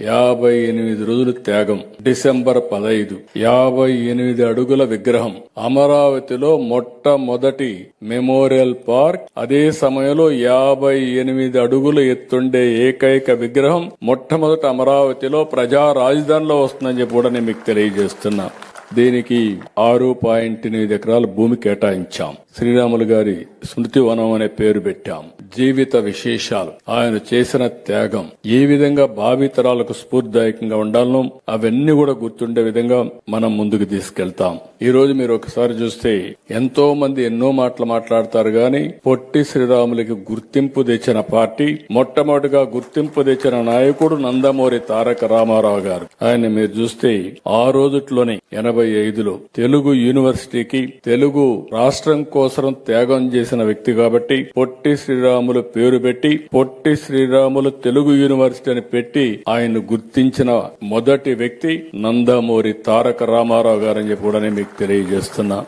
58 రోజులు త్యాగం. డిసెంబర్ 15 58 అడుగుల విగ్రహం అమరావతిలో మొట్టమొదటి మెమోరియల్ పార్క్. అదే సమయంలో 58 అడుగులు ఎత్తుండే ఏకైక విగ్రహం మొట్టమొదట అమరావతిలో ప్రజా రాజధానిలో వస్తుందని చెప్పి కూడా నేను మీకు తెలియజేస్తున్నా. దీనికి 6.8 ఎకరాల భూమి కేటాయించాం. శ్రీరాములు గారి స్మృతి వనం అనే పేరు పెట్టాం. జీవిత విశేషాలు, ఆయన చేసిన త్యాగం ఏ విధంగా భావితరాలకు స్ఫూర్తిదాయకంగా ఉండాలనో అవన్నీ కూడా గుర్తుండే విధంగా మనం ముందుకు తీసుకెళ్తాం. ఈ రోజు మీరు ఒకసారి చూస్తే ఎంతో మంది ఎన్నో మాటలు మాట్లాడతారు గాని పొట్టి శ్రీరాములకి గుర్తింపు తెచ్చిన పార్టీ, మొట్టమొదటిగా గుర్తింపు తెచ్చిన నాయకుడు నందమూరి తారక రామారావు గారు. ఆయన మీరు చూస్తే ఆ రోజుట్లోనే 85లో తెలుగు యూనివర్సిటీకి, తెలుగు రాష్ట్రం కోసం త్యాగం చేసిన వ్యక్తి కాబట్టి పొట్టి శ్రీరాములు పేరు పెట్టి పొట్టి శ్రీరాములు తెలుగు యూనివర్సిటీ అని పెట్టి ఆయన గుర్తించిన మొదటి వ్యక్తి నందమూరి తారక రామారావు గారని చెప్పి కూడా మీకు తెలియజేస్తున్నా.